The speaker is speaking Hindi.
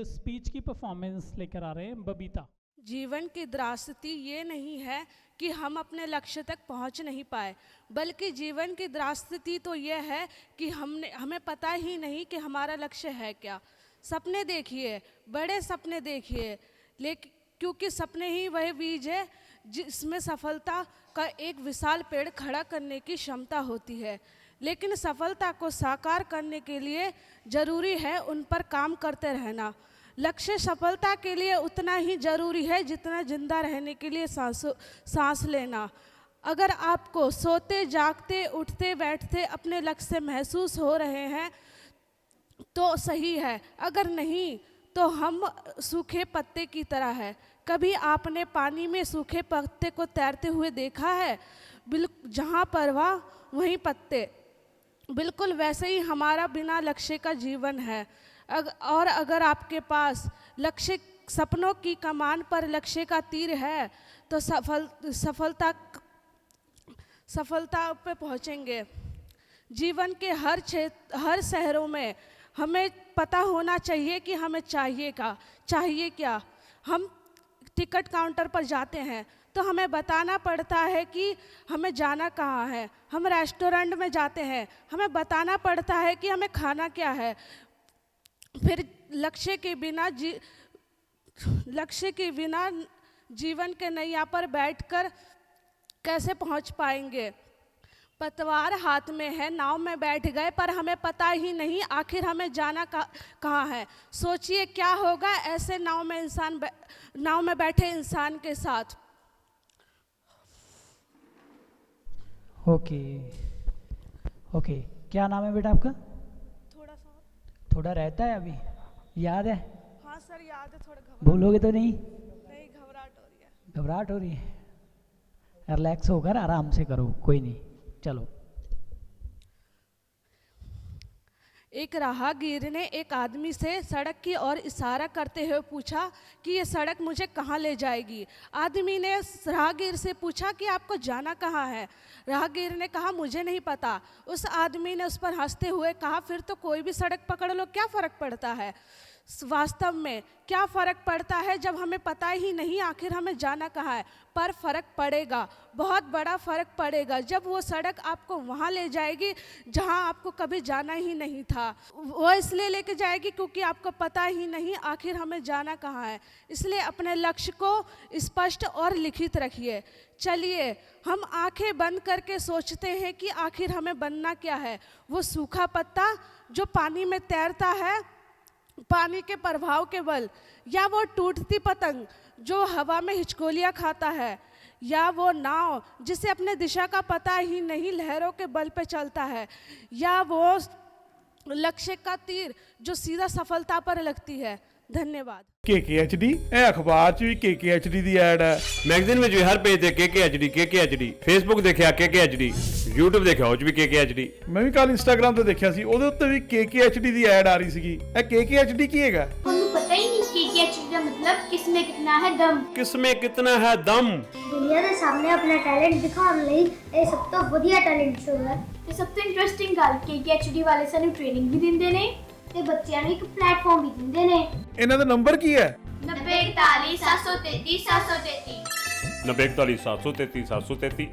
स्पीच की परफॉर्मेंस लेकर आ रहे हैं बबीता। जीवन की त्रासदी ये नहीं है कि हम अपने लक्ष्य तक पहुंच नहीं पाए, बल्कि जीवन की त्रासदी तो ये है कि हमें पता ही नहीं कि हमारा लक्ष्य है क्या। सपने देखिए, बड़े सपने देखिए, लेकिन क्योंकि सपने ही वह बीज है जिसमें सफलता का एक विशाल पेड़ खड़ा करने की क्षमता होती है। लेकिन सफलता को साकार करने के लिए ज़रूरी है उन पर काम करते रहना। लक्ष्य सफलता के लिए उतना ही ज़रूरी है जितना जिंदा रहने के लिए सांस लेना। अगर आपको सोते जागते उठते बैठते अपने लक्ष्य से महसूस हो रहे हैं तो सही है, अगर नहीं तो हम सूखे पत्ते की तरह है। कभी आपने पानी में सूखे पत्ते को तैरते हुए देखा है? जहाँ परवाह वहीं पत्ते। बिल्कुल वैसे ही हमारा बिना लक्ष्य का जीवन है। और अगर आपके पास लक्ष्य सपनों की कमान पर लक्ष्य का तीर है तो सफलता पे पहुँचेंगे। जीवन के हर शहरों में हमें पता होना चाहिए कि हमें चाहिए क्या। हम टिकट काउंटर पर जाते हैं तो हमें बताना पड़ता है कि हमें जाना कहाँ है। हम रेस्टोरेंट में जाते हैं, हमें बताना पड़ता है कि हमें खाना क्या है। फिर लक्ष्य के बिना जीवन के नैया पर बैठकर कैसे पहुंच पाएंगे। पतवार हाथ में है, नाव में बैठ गए पर हमें पता ही नहीं आखिर हमें जाना कहाँ है। सोचिए क्या होगा ऐसे नाव में बैठे इंसान के साथ। ओके, क्या नाम है बेटा आपका? थोड़ा रहता है, अभी याद है? हाँ सर याद है। थोड़ा भूलोगे तो नहीं? घबराहट हो रही है। रिलैक्स होकर आराम से करो, कोई नहीं। चलो। एक राहगीर ने एक आदमी से सड़क की ओर इशारा करते हुए पूछा कि ये सड़क मुझे कहाँ ले जाएगी। आदमी ने राहगीर से पूछा कि आपको जाना कहाँ है। राहगीर ने कहा मुझे नहीं पता। उस आदमी ने उस पर हंसते हुए कहा फिर तो कोई भी सड़क पकड़ लो, क्या फ़र्क पड़ता है। वास्तव में क्या फ़र्क पड़ता है जब हमें पता ही नहीं आखिर हमें जाना कहाँ है। पर फ़र्क पड़ेगा, बहुत बड़ा फ़र्क पड़ेगा जब वो सड़क आपको वहाँ ले जाएगी जहाँ आपको कभी जाना ही नहीं था। वो इसलिए लेके जाएगी क्योंकि आपको पता ही नहीं आखिर हमें जाना कहाँ है। इसलिए अपने लक्ष्य को स्पष्ट और लिखित रखिए। चलिए हम आंखें बंद करके सोचते हैं कि आखिर हमें बनना क्या है। वो सूखा पत्ता जो पानी में तैरता है पानी के प्रभाव के बल, या वो टूटती पतंग जो हवा में हिचकोलियाँ खाता है, या वो नाव जिसे अपने दिशा का पता ही नहीं लहरों के बल पे चलता है, या वो लक्ष्य का तीर जो सीधा सफलता पर लगती है। धन्यवाद। KKHD ਇਹ ਅਖਬਾਰ 'ਚ ਵੀ KKHD ਦੀ ਐਡ ਹੈ, ਮੈਗਜ਼ੀਨ ਵਿੱਚ ਵੀ ਹਰ ਪੇਜ ਤੇ KKHD, ਫੇਸਬੁੱਕ ਦੇਖਿਆ KKHD, YouTube ਦੇਖਿਆ ਉਹ 'ਚ ਵੀ KKHD। ਮੈਂ ਵੀ ਕੱਲ ਇੰਸਟਾਗ੍ਰਾਮ ਤੇ ਦੇਖਿਆ ਸੀ, ਉਹਦੇ ਉੱਤੇ ਵੀ KKHD ਦੀ ਐਡ ਆ ਰਹੀ ਸੀਗੀ। ਇਹ KKHD ਕੀ ਹੈਗਾ? ਤੁਹਾਨੂੰ ਪਤਾ ਹੀ ਨਹੀਂ KKHD ਦਾ ਮਤਲਬ ਕਿਸਮੇ ਕਿਤਨਾ ਹੈ ਦਮ। ਕਿਸਮੇ ਕਿਤਨਾ ਹੈ ਦਮ। ਦੁਨੀਆ ਦੇ ਸਾਹਮਣੇ ਆਪਣਾ ਟੈਲੈਂਟ ਦਿਖਾਉਣ ਲਈ ਇਹ ਸਭ ਤੋਂ ਵਧੀਆ ਟੈਲੈਂਟ ਸ਼ੋ ਹੈ। ਤੇ ਸਭ ਤੋਂ ਇੰਟਰਸਟਿੰਗ ਗੱਲ KKHD ਵਾਲੇ ਸਾਨੂੰ ਟ੍ਰੇਨਿੰਗ ਵੀ ਦਿੰਦੇ ਨੇ ਤੇ ਬੱਚਿਆਂ ਨੂੰ ਇੱਕ ਪਲੇਟਫਾਰਮ ਵੀ ਦਿੰਦੇ ਨੇ। ਇਹਨਾਂ ਦਾ ਨੰਬਰ ਕੀ ਹੈ? 9041 733 733 9041 733 733।